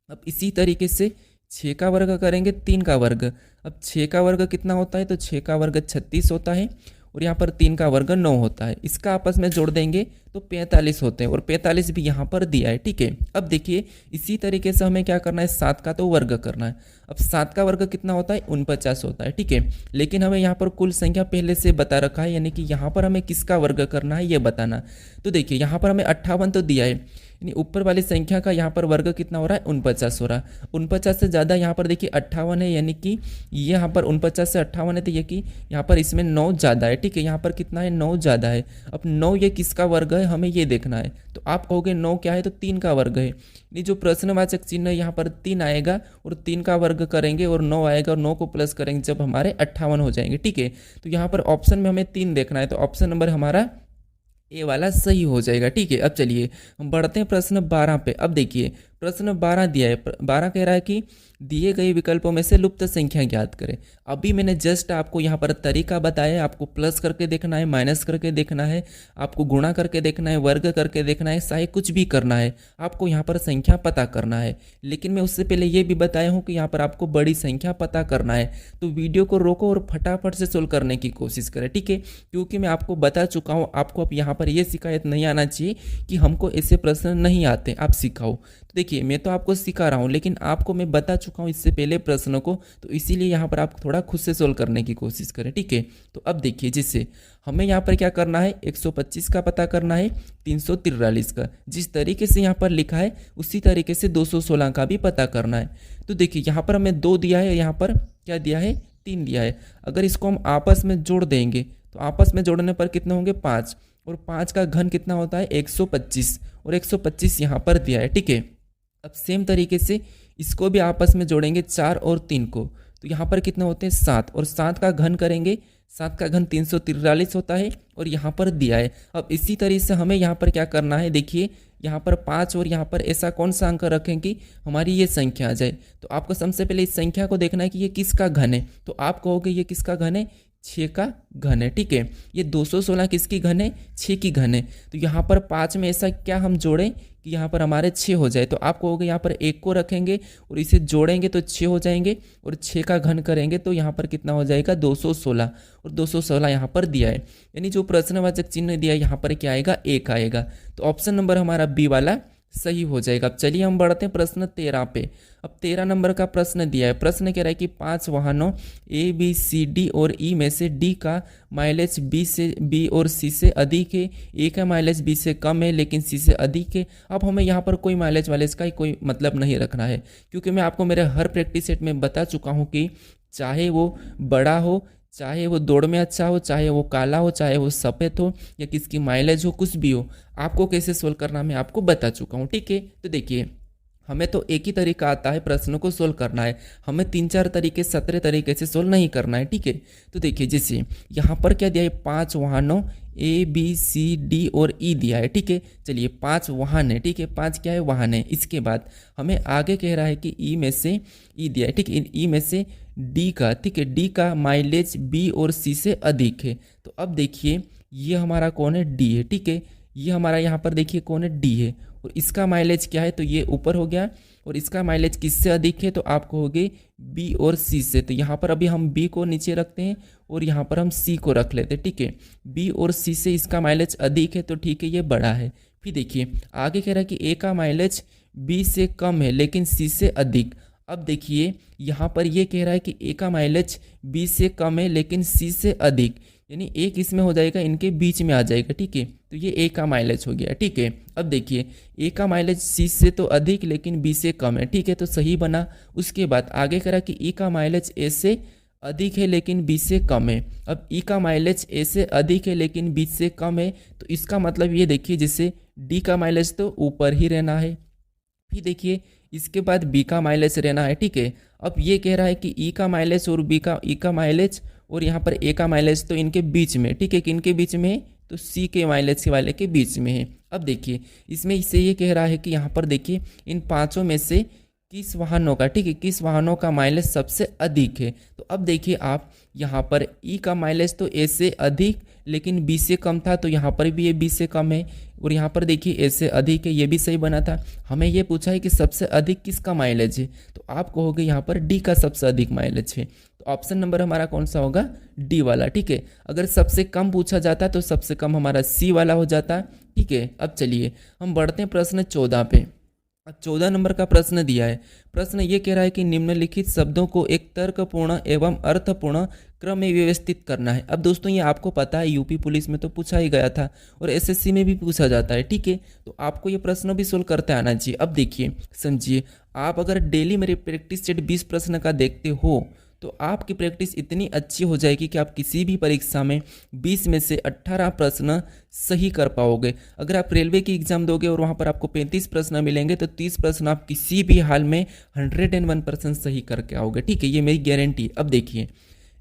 अब इसी तरीके से 6 का वर्ग करेंगे, 3 का वर्ग। अब 6 का वर्ग कितना होता है, तो 6 का वर्ग 36 होता है और यहाँ पर 3 का वर्ग 9 होता है। इसका आपस में जोड़ देंगे तो 45 होते हैं और 45 भी यहाँ पर दिया है, ठीक है। अब देखिए इसी तरीके से हमें क्या करना है, 7 का तो वर्ग करना है। अब 7 का वर्ग कितना होता है, 49 होता है, ठीक है। लेकिन हमें यहाँ पर कुल संख्या पहले से बता रखा है, यानी कि यहाँ पर हमें किसका वर्ग करना है ये बताना। तो देखिए यहाँ पर हमें 58 तो दिया है, यानी ऊपर वाली संख्या का यहाँ पर वर्ग कितना हो रहा है, 49 हो रहा है। 49 से ज़्यादा यहाँ पर देखिए 58 है, यानी कि यहाँ पर 49 से 58 है, तो ये कि यहाँ पर इसमें 9 ज़्यादा है, ठीक है। यहाँ पर कितना है, 9 ज़्यादा है। अब 9 ये किसका वर्ग है हमें ये देखना है। तो आप कहोगे 9 क्या है, तो 3 का वर्ग है। यानी जो प्रश्नवाचक चिन्ह है यहाँ पर 3 आएगा और 3 का वर्ग करेंगे और 9 आएगा और 9 को प्लस करेंगे जब हमारे 58 हो जाएंगे, ठीक है। तो यहाँ पर ऑप्शन में हमें 3 देखना है, तो ऑप्शन नंबर हमारा ए वाला सही हो जाएगा, ठीक है। अब चलिए हम बढ़ते हैं प्रश्न 12 पे। अब देखिए प्रश्न 12 दिया है। 12 कह रहा है कि दिए गए विकल्पों में से लुप्त संख्या ज्ञात करें। अभी मैंने जस्ट आपको यहाँ पर तरीका बताया है। आपको प्लस करके देखना है, माइनस करके देखना है, आपको गुणा करके देखना है, वर्ग करके देखना है, चाहे कुछ भी करना है, आपको यहाँ पर संख्या पता करना है। लेकिन मैं उससे पहले ये भी बताया हूँ कि यहाँ पर आपको बड़ी संख्या पता करना है। तो वीडियो को रोको और फटाफट से सोल्व करने की कोशिश करें, ठीक है। क्योंकि मैं आपको बता चुका हूँ, आपको अब यहाँ पर ये शिकायत नहीं आना चाहिए कि हमको ऐसे प्रश्न नहीं आते, आप सिखाओ। तो देखिए मैं तो आपको सिखा रहा हूँ, लेकिन आपको मैं बता चुका हूँ इससे पहले प्रश्नों को, तो इसीलिए यहाँ पर आप थोड़ा खुद से सोल्व करने की कोशिश करें, ठीक है। तो अब देखिए जिससे हमें यहाँ पर क्या करना है, 125 का पता करना है, 343 का। जिस तरीके से यहाँ पर लिखा है उसी तरीके से 216 का भी पता करना है। तो देखिए यहाँ पर हमें 2 दिया है, यहाँ पर क्या दिया है, 3 दिया है। अगर इसको हम आपस में जोड़ देंगे तो आपस में जोड़ने पर कितने होंगे, 5, और 5 का घन कितना होता है, 125, और 125 यहाँ पर दिया है, ठीक है। अब सेम तरीके से इसको भी आपस में जोड़ेंगे 4 और 3 को, तो यहाँ पर कितने होते हैं, 7, और 7 का घन करेंगे, 7 का घन 343 होता है और यहाँ पर दिया है। अब इसी तरीके से हमें यहाँ पर क्या करना है, देखिए यहाँ पर 5 और यहाँ पर ऐसा कौन सा अंक रखें कि हमारी ये संख्या आ जाए। तो आपको सबसे पहले इस संख्या को देखना है कि ये किसका घन है। तो आप कहोगे ये किसका घन है, 6 का घन है, ठीक है। ये 216 किसकी घन है, 6 की घन है। तो यहाँ पर 5 में ऐसा क्या हम जोड़ें कि यहाँ पर हमारे 6 हो जाए। तो आप कहोगे यहाँ पर 1 को रखेंगे और इसे जोड़ेंगे तो 6 हो जाएंगे, और 6 का घन करेंगे तो यहाँ पर कितना हो जाएगा, 216, और 216 यहाँ पर दिया है। यानी जो प्रश्नवाचक चिन्ह दिया है यहाँ पर क्या आएगा, 1 आएगा। तो ऑप्शन नंबर हमारा बी वाला सही हो जाएगा। अब चलिए हम बढ़ते हैं प्रश्न 13 पे। अब 13 नंबर का प्रश्न दिया है। प्रश्न कह रहा है कि 5 वाहनों ए बी सी डी और ई में से डी का माइलेज बी और सी से अधिक है, ए का माइलेज बी से कम है लेकिन सी से अधिक है। अब हमें यहाँ पर कोई माइलेज वाइलेज का कोई मतलब नहीं रखना है, क्योंकि मैं आपको मेरे हर प्रैक्टिस सेट में बता चुका हूँ कि चाहे वो बड़ा हो, चाहे वो दौड़ में अच्छा हो, चाहे वो काला हो, चाहे वो सफ़ेद हो, या किसकी माइलेज हो, कुछ भी हो, आपको कैसे सोल्व करना मैं आपको बता चुका हूँ, ठीक है। तो देखिए हमें तो एक ही तरीका आता है प्रश्न को सोल्व करना है, हमें 3-4 तरीके 17 तरीके से सोल्व नहीं करना है, ठीक है। तो देखिए जैसे यहाँ पर क्या दिया है, 5 वाहनों ए बी सी डी और ई दिया है, ठीक है। चलिए 5 वाहन है, ठीक है, 5 क्या है, वाहन है। इसके बाद हमें आगे कह रहा है कि ई में से ई दिया है, ठीक है, ई में से डी का, ठीक है, डी का माइलेज बी और सी से अधिक है। तो अब देखिए ये हमारा कौन है, डी है, ठीक है। ये हमारा यहाँ पर देखिए कौन है, डी है। और इसका माइलेज क्या है, तो ये ऊपर हो गया। और इसका माइलेज किससे अधिक है, तो आप कहोगे बी और सी से। तो यहाँ पर अभी हम बी को नीचे रखते हैं और यहाँ पर हम सी को रख लेते हैं, ठीक है। बी और सी से इसका माइलेज अधिक है, तो ठीक है, ये बड़ा है। फिर देखिए आगे कह रहा है कि ए का माइलेज बी से कम है लेकिन सी से अधिक। अब देखिए यहाँ पर ये कह रहा है कि ए का माइलेज बी से कम है लेकिन सी से अधिक, यानी एक इसमें हो जाएगा, इनके बीच में आ जाएगा, ठीक है। तो ये ए का माइलेज हो गया, ठीक है। अब देखिए ए का माइलेज सी से तो अधिक लेकिन बी से कम है, ठीक है, तो सही बना। उसके बाद आगे करा कि ई का माइलेज ए से अधिक है लेकिन बी से कम है। अब ई का माइलेज ए से अधिक है लेकिन बी से कम है, तो इसका मतलब ये देखिए जैसे डी का माइलेज तो ऊपर ही रहना है। फिर देखिए इसके बाद बी का माइलेज रहना है, ठीक है। अब ये कह रहा है कि ई का माइलेज और ई का माइलेज और यहाँ पर ए का माइलेज तो इनके बीच में, ठीक है, किनके बीच में है, तो सी के माइलेज के वाले के बीच में है। अब देखिए इसमें इससे ये कह रहा है कि यहाँ पर देखिए इन पांचों में से किस वाहनों का, ठीक है, किस वाहनों का माइलेज सबसे अधिक है। तो अब देखिए आप यहाँ पर ई का माइलेज तो ए से अधिक लेकिन बी से कम था, तो यहाँ पर भी ये बी से कम है। और यहाँ पर देखिए ए से अधिक है, ये भी सही बना था। हमें ये पूछा है कि सबसे अधिक किसका माइलेज है, तो आप कहोगे यहाँ पर डी का सबसे अधिक माइलेज है। तो ऑप्शन नंबर हमारा कौन सा होगा, डी वाला, ठीक है। अगर सबसे कम पूछा जाता तो सबसे कम हमारा सी वाला हो जाता, ठीक है। अब चलिए हम बढ़ते हैं प्रश्न 14 पे। 14 नंबर का प्रश्न दिया है। प्रश्न ये कह रहा है कि निम्नलिखित शब्दों को एक तर्कपूर्ण एवं अर्थपूर्ण क्रम में व्यवस्थित करना है। अब दोस्तों ये आपको पता है यूपी पुलिस में तो पूछा ही गया था और एसएससी में भी पूछा जाता है, ठीक है। तो आपको ये प्रश्न भी सोल्व करते आना चाहिए। अब देखिए समझिए, आप अगर डेली मेरे प्रैक्टिस सेट 20 प्रश्न का देखते हो तो आपकी प्रैक्टिस इतनी अच्छी हो जाएगी कि आप किसी भी परीक्षा में 20 में से 18 प्रश्न सही कर पाओगे। अगर आप रेलवे की एग्जाम दोगे और वहाँ पर आपको 35 प्रश्न मिलेंगे तो 30 प्रश्न आप किसी भी हाल में 101% सही करके आओगे, ठीक है, ये मेरी गारंटी। अब देखिए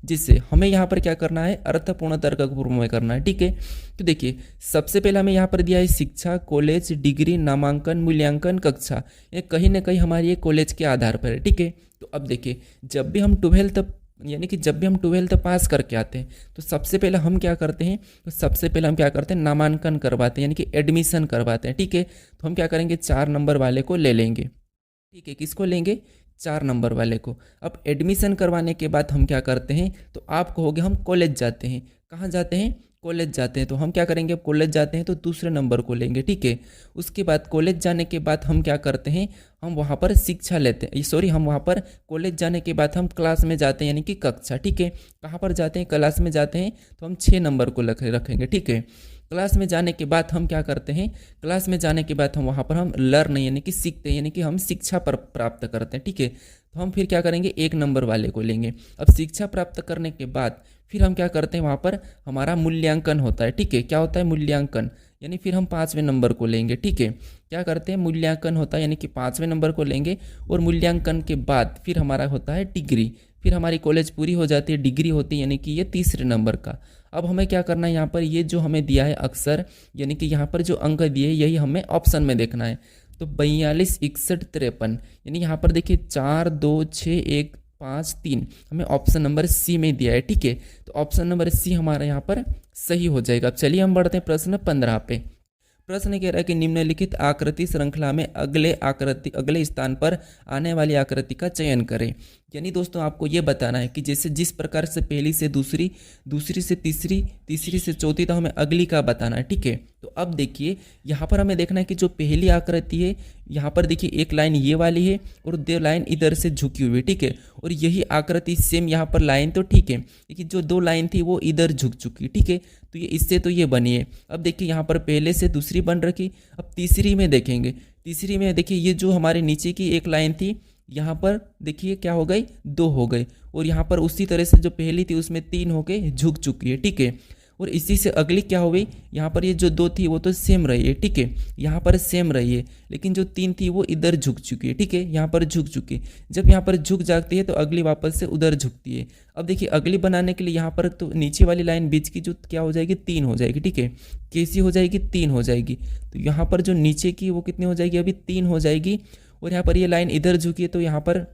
जिससे हमें यहाँ पर क्या करना है, अर्थपूर्ण तर्कपूर्ण में करना है, ठीक है। तो देखिए सबसे पहले हमें यहाँ पर दिया है शिक्षा, कॉलेज, डिग्री, नामांकन, मूल्यांकन, कक्षा। ये कहीं ना कहीं हमारी ये कॉलेज के आधार पर है, ठीक है। तो अब देखिए जब भी हम 12th पास करके आते हैं तो सबसे पहले हम क्या करते हैं, तो सबसे पहले हम क्या करते हैं, नामांकन करवाते हैं, यानी कि एडमिशन करवाते हैं, ठीक है। तो हम क्या करेंगे, 4 नंबर वाले को ले लेंगे, ठीक है। किसको लेंगे, 4 नंबर वाले को। अब एडमिशन करवाने के बाद हम क्या करते हैं, तो आप कहोगे हम कॉलेज जाते हैं। कहाँ जाते हैं, कॉलेज जाते हैं। तो हम क्या करेंगे, कॉलेज जाते हैं तो दूसरे नंबर को लेंगे, ठीक है। उसके बाद कॉलेज जाने के बाद हम क्या करते हैं, हम वहाँ पर शिक्षा लेते हैं, सॉरी हम वहाँ पर कॉलेज जाने के बाद हम क्लास में जाते हैं, यानी कि कक्षा, ठीक है। कहाँ पर जाते हैं, क्लास में जाते हैं, तो हम 6 नंबर को रखेंगे, ठीक है। क्लास में जाने के बाद हम क्या करते हैं, क्लास में जाने के बाद हम वहाँ पर हम लर्न यानी कि सीखते हैं, यानी कि हम शिक्षा पर प्राप्त करते हैं, ठीक है। तो हम फिर क्या करेंगे, 1 नंबर वाले को लेंगे। अब शिक्षा प्राप्त करने के बाद फिर हम क्या करते हैं, वहाँ पर हमारा मूल्यांकन होता है, ठीक है। क्या होता है, मूल्यांकन, यानी फिर हम 5वें नंबर को लेंगे, ठीक है। क्या करते हैं, मूल्यांकन होता है, यानी कि 5वें नंबर को लेंगे। और मूल्यांकन के बाद फिर हमारा होता है डिग्री। फिर हमारी कॉलेज पूरी हो जाती है, डिग्री होती है, यानी कि ये 3रे नंबर का। अब हमें क्या करना है, यहाँ पर ये जो हमें दिया है अक्षर, यानी कि यहाँ पर जो अंक दिए यही हमें ऑप्शन में देखना है। तो 42, 61, 53, यानी यहाँ पर देखिए 4, 2, 6, 1, 5, 3 हमें ऑप्शन नंबर सी में दिया है, ठीक है। तो ऑप्शन नंबर सी हमारा यहाँ पर सही हो जाएगा। अब चलिए हम बढ़ते हैं प्रश्न 15 पे। प्रश्न कह रहा है कि निम्नलिखित आकृति श्रृंखला में अगले स्थान पर आने वाली आकृति का चयन करें। यानी दोस्तों आपको ये बताना है कि जैसे जिस प्रकार से पहली से दूसरी, दूसरी से तीसरी, तीसरी से चौथी, तो हमें अगली का बताना है, ठीक है। तो अब देखिए यहाँ पर हमें देखना है कि जो पहली आकृति है यहाँ पर देखिए एक लाइन ये वाली है और 2 लाइन इधर से झुकी हुई है, ठीक है। और यही आकृति सेम यहाँ पर लाइन तो ठीक है, लेकिन जो 2 लाइन थी वो इधर झुक चुकी, ठीक है। तो ये इससे तो ये बनी है। अब देखिए यहाँ पर पहले से दूसरी बन रखी। अब तीसरी में देखेंगे, तीसरी में देखिए ये जो हमारे नीचे की एक लाइन थी यहाँ पर देखिए क्या हो गई, 2 हो गई। और यहाँ पर उसी तरह से जो पहली थी उसमें 3 होके झुक चुकी है, ठीक है। और इसी से अगली क्या हो गई, यहाँ पर ये जो 2 थी वो तो सेम रही है, ठीक है, यहाँ पर सेम रही है, लेकिन जो 3 थी वो इधर झुक चुकी है, ठीक है, यहाँ पर झुक चुकी है। जब यहाँ पर झुक जाती है तो अगली वापस से उधर झुकती है। अब देखिए अगली बनाने के लिए यहाँ पर तो नीचे वाली लाइन बीच की जो क्या हो जाएगी, 3 हो जाएगी, ठीक है, कैसी हो जाएगी, 3 हो जाएगी। तो यहाँ पर जो नीचे की वो कितनी हो जाएगी, अभी 3 हो जाएगी। और यहाँ पर ये लाइन इधर झुकी है तो यहाँ पर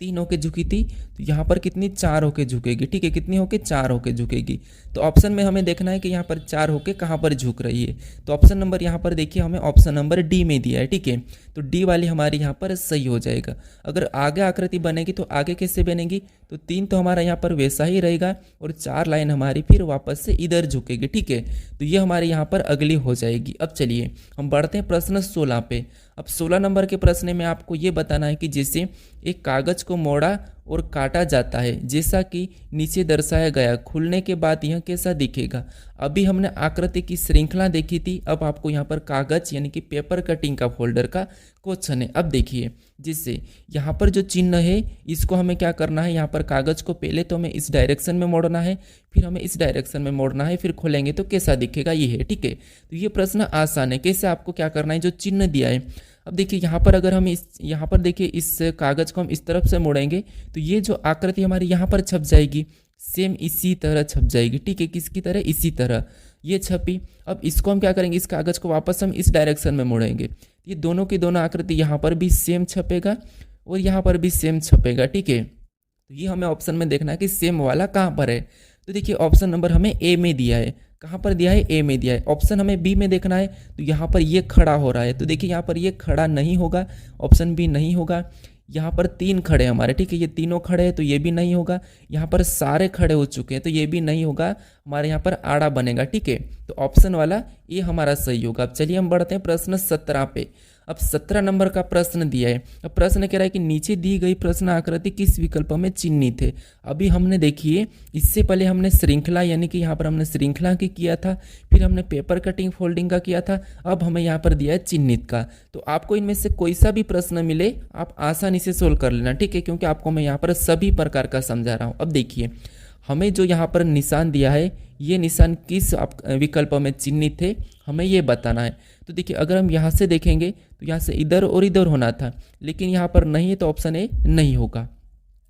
3 होके झुकी थी, तो यहाँ पर कितनी, 4 होके झुकेगी, ठीक है, कितनी होके, 4 होके झुकेगी। तो ऑप्शन में हमें देखना है कि यहाँ पर 4 होके कहाँ पर झुक रही है। तो ऑप्शन नंबर यहाँ पर देखिए हमें ऑप्शन नंबर डी में दिया है, ठीक है, तो डी वाली हमारी यहाँ पर सही हो जाएगा। अगर आगे आकृति बनेगी तो आगे कैसे बनेगी, तो 3 तो हमारा यहाँ पर वैसा ही रहेगा और 4 लाइन हमारी फिर वापस से इधर झुकेगी, ठीक है, तो ये हमारे यहाँ पर अगली हो जाएगी। अब चलिए हम बढ़ते हैं प्रश्न 16 पे। अब 16 नंबर के प्रश्न में आपको ये बताना है कि जैसे एक कागज को मोड़ा और काटा जाता है, जैसा कि नीचे दर्शाया गया, खुलने के बाद यह कैसा दिखेगा। अभी हमने आकृति की श्रृंखला देखी थी, अब आपको यहाँ पर कागज यानी कि पेपर कटिंग का फोल्डर का क्वेश्चन है। अब देखिए जिससे यहाँ पर जो चिन्ह है इसको हमें क्या करना है, यहाँ पर कागज को पहले तो हमें इस डायरेक्शन में मोड़ना है, फिर हमें इस डायरेक्शन में मोड़ना है, फिर खोलेंगे तो कैसा दिखेगा, ये है, ठीक है। तो ये प्रश्न आसान है, कैसे आपको क्या करना है, जो चिन्ह दिया है। अब देखिए यहाँ पर अगर हम यहाँ पर देखिए इस कागज को हम इस तरफ से मोड़ेंगे तो ये जो आकृति हमारी यहाँ पर छप जाएगी, सेम इसी तरह छप जाएगी, ठीक है, किसकी तरह, इसी तरह ये छपी। अब इसको हम क्या करेंगे, इस कागज को वापस हम इस डायरेक्शन में मोड़ेंगे, ये दोनों की दोनों आकृति यहाँ पर भी सेम छपेगा और यहाँ पर भी सेम छपेगा, ठीक है। तो ये हमें ऑप्शन में देखना है कि सेम वाला कहाँ पर है। तो देखिए ऑप्शन नंबर हमें ए में दिया है, कहाँ पर दिया है, ए में दिया है। ऑप्शन हमें बी में देखना है, तो यहाँ पर ये खड़ा हो रहा है, तो देखिए यहाँ पर ये खड़ा नहीं होगा, ऑप्शन बी नहीं होगा। यहाँ पर 3 खड़े हमारे, ठीक है, ये तीनों खड़े हैं तो ये भी नहीं होगा। यहाँ पर सारे खड़े हो चुके हैं तो ये भी नहीं होगा, हमारे यहाँ पर आड़ा बनेगा, ठीक है, तो ऑप्शन वाला ये हमारा सही होगा। अब चलिए हम बढ़ते हैं प्रश्न 17 पे। अब 17 नंबर का प्रश्न दिया है। अब प्रश्न कह रहा है कि नीचे दी गई प्रश्न आकृति किस विकल्प में चिन्हित है। अभी हमने देखिए इससे पहले हमने श्रृंखला यानी कि यहाँ पर हमने श्रृंखला की किया था, फिर हमने पेपर कटिंग फोल्डिंग का किया था, अब हमें यहाँ पर दिया है चिन्हित का। तो आपको इनमें से कोई सा भी प्रश्न मिले आप आसानी से सोल्व कर लेना, ठीक है, क्योंकि आपको मैं यहाँ पर सभी प्रकार का समझा रहा हूँ। अब देखिए हमें जो यहाँ पर निशान दिया है ये निशान किस विकल्प में चिन्हित है हमें ये बताना है। तो देखिए अगर हम यहाँ से देखेंगे तो यहाँ से इधर और इधर होना था, लेकिन यहाँ पर नहीं है तो ऑप्शन ए नहीं होगा।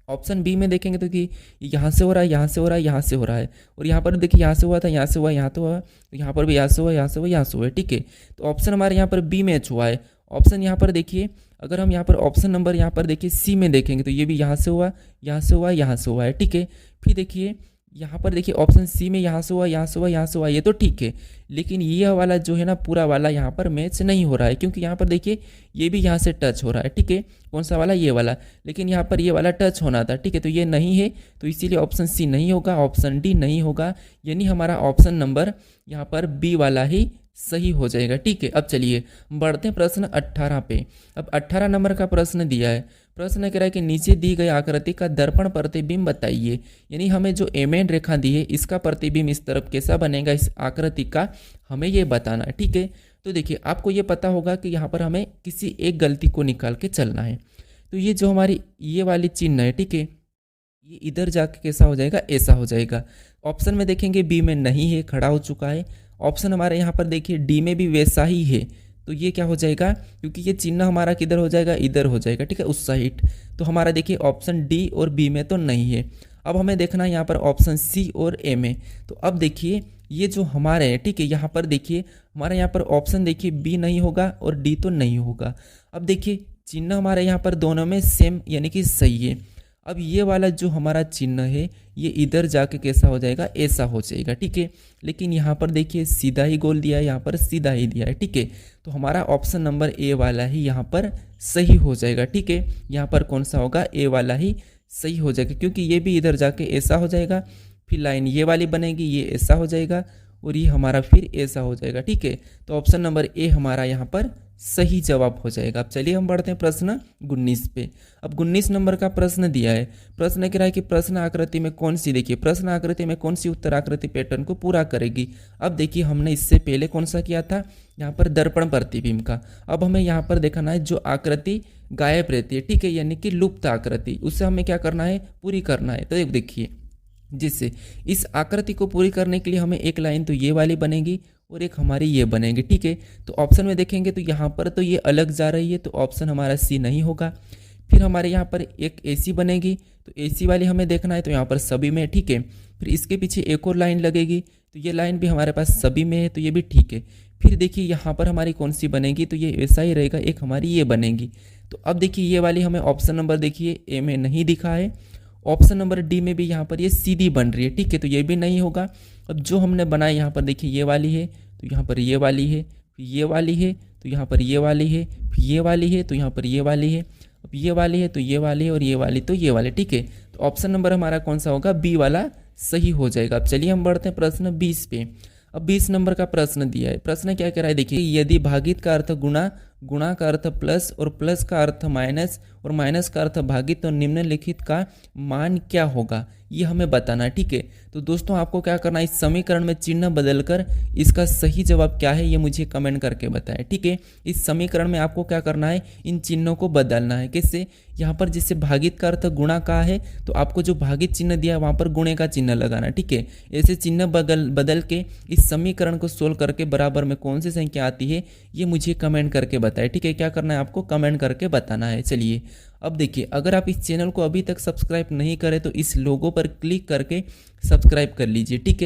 ऑप्शन बी में देखेंगे तो कि यहाँ से हो रहा है, यहाँ से हो रहा है, यहाँ से हो रहा है, और यहाँ पर देखिए यहाँ से हुआ था, यहाँ से हुआ, यहाँ तो हुआ, तो यहाँ पर भी यहाँ से हुआ, यहाँ से हुआ, यहाँ से हुआ, ठीक है। तो ऑप्शन हमारे यहाँ पर बी मैच हुआ है। ऑप्शन यहाँ पर देखिए अगर हम यहाँ पर ऑप्शन नंबर यहाँ पर देखिए सी में देखेंगे तो ये भी यहाँ से हुआ, यहाँ से हुआ, यहाँ से हुआ है, ठीक है। फिर देखिए यहाँ पर देखिए ऑप्शन सी में यहाँ से हुआ, यहाँ से हुआ, यहाँ से हुआ, ये तो ठीक है, लेकिन ये वाला जो है ना पूरा वाला यहाँ पर मैच नहीं हो रहा है, क्योंकि यहाँ पर देखिए ये भी यहाँ से टच हो रहा है, ठीक है, कौन सा वाला, ये वाला, लेकिन यहाँ पर ये वाला टच होना था, ठीक है, तो ये नहीं है, तो इसीलिए ऑप्शन सी नहीं होगा, ऑप्शन डी नहीं होगा, यानी हमारा ऑप्शन नंबर यहाँ पर बी वाला ही सही हो जाएगा, ठीक है। अब चलिए बढ़ते हैं प्रश्न 18 पे। अब 18 नंबर का प्रश्न दिया है। प्रश्न कह रहा है कि नीचे दी गई आकृति का दर्पण प्रतिबिंब बताइए, यानी हमें जो एमेन रेखा दी है इसका प्रतिबिंब इस तरफ कैसा बनेगा, इस आकृति का हमें ये बताना है, ठीक है। तो देखिए आपको ये पता होगा कि यहाँ पर हमें किसी एक गलती को निकाल के चलना है। तो ये जो हमारी ये वाली चिन्ह है, ठीक है, ये इधर जाके कैसा हो जाएगा, ऐसा हो जाएगा। ऑप्शन में देखेंगे बी में नहीं है, खड़ा हो चुका है। ऑप्शन हमारे यहाँ पर देखिए डी में भी वैसा ही है, तो ये क्या हो जाएगा, क्योंकि ये चिन्ह हमारा किधर हो जाएगा, इधर हो जाएगा, ठीक है, उस साइड। तो हमारा देखिए ऑप्शन डी और बी में तो नहीं है। अब हमें देखना है यहाँ पर ऑप्शन सी और ए में। तो अब देखिए ये जो हमारे हैं, ठीक है, यहाँ पर देखिए हमारे यहाँ पर ऑप्शन देखिए बी नहीं होगा और डी तो नहीं होगा। अब देखिए चिन्ह हमारे यहाँ पर दोनों में सेम यानी कि सही है। अब ये वाला जो हमारा चिन्ह है ये इधर जाके कैसा हो जाएगा, ऐसा हो जाएगा, ठीक है, लेकिन यहाँ पर देखिए सीधा ही गोल दिया है, यहाँ पर सीधा ही दिया है, ठीक है। तो हमारा ऑप्शन नंबर ए वाला ही यहाँ पर सही हो जाएगा, ठीक है। यहाँ पर कौन सा होगा, ए वाला ही सही हो जाएगा, क्योंकि ये भी इधर जाके ऐसा हो जाएगा, फिर लाइन ये वाली बनेगी, ये ऐसा हो जाएगा और ये हमारा फिर ऐसा हो जाएगा, ठीक है। तो ऑप्शन नंबर ए हमारा यहाँ पर सही जवाब हो जाएगा। अब चलिए हम बढ़ते हैं प्रश्न 19 पे। अब 19 नंबर का प्रश्न दिया है। प्रश्न कह रहा है कि प्रश्न आकृति में कौन सी, देखिए प्रश्न आकृति में कौन सी उत्तर आकृति पैटर्न को पूरा करेगी। अब देखिए हमने इससे पहले कौन सा किया था, यहाँ पर दर्पण प्रतिबिंब का। अब हमें यहाँ पर देखना है जो आकृति गायब रहती है, ठीक है, यानी कि लुप्त आकृति, उससे हमें क्या करना है, पूरी करना है। तो देखिए जिससे इस आकृति को पूरी करने के लिए हमें एक लाइन तो ये वाली बनेगी और एक हमारी ये बनेगी, ठीक है। तो ऑप्शन में देखेंगे तो यहाँ पर तो ये अलग जा रही है, तो ऑप्शन हमारा सी नहीं होगा। फिर हमारे यहाँ पर एक AC बनेगी, तो AC वाली हमें देखना है, तो यहाँ पर सभी में, ठीक है। फिर इसके पीछे एक और लाइन लगेगी, तो ये लाइन भी हमारे पास सभी में है, तो ये भी ठीक है। फिर देखिए यहाँ पर हमारी कौन सी बनेगी, तो ये ऐसा ही रहेगा, एक हमारी ये बनेगी। तो अब देखिए ये वाली हमें ऑप्शन नंबर देखिए ए में नहीं दिखा है, ऑप्शन नंबर डी में भी यहाँ पर ये सीधी बन रही है, ठीक है, तो ये भी नहीं होगा। अब जो हमने बनाया यहाँ पर देखिए ये वाली है, तो यहाँ पर ये वाली है, फिर ये वाली है, तो यहाँ पर ये वाली है, फिर ये वाली है, तो यहाँ पर ये वाली है, अब ये वाली है, तो ये वाली है, और ये वाली तो ये वाली, ठीक है। तो ऑप्शन नंबर हमारा कौन सा होगा, बी वाला सही हो जाएगा। अब चलिए हम बढ़ते हैं प्रश्न 20 पे। अब 20 नंबर का प्रश्न दिया है। प्रश्न क्या कह रहा है, देखिए यदि भागित का अर्थ गुणा, गुणा का अर्थ प्लस और प्लस का अर्थ माइनस और माइनस का अर्थ भागित, तो निम्नलिखित का मान क्या होगा, ये हमें बताना है, ठीक है। तो दोस्तों आपको क्या करना है, इस समीकरण में चिन्ह बदलकर इसका सही जवाब क्या है ये मुझे कमेंट करके बताएं, ठीक है। इस समीकरण में आपको क्या करना है, इन चिन्हों को बदलना है। किससे, यहाँ पर जिससे भागित का अर्थ गुणा का है, तो आपको जो भागित चिन्ह दिया है वहाँ पर गुणे का चिन्ह लगाना, ठीक है। ऐसे चिन्ह बदल के इस समीकरण को सोल्व करके बराबर में कौन सी संख्या आती है ये मुझे कमेंट करके बताएं, ठीक है। क्या करना है आपको, कमेंट करके बताना है। चलिए अब देखिए, अगर आप इस चैनल को अभी तक सब्सक्राइब नहीं करें तो इस लोगो पर क्लिक करके सब्सक्राइब कर लीजिए, ठीक है।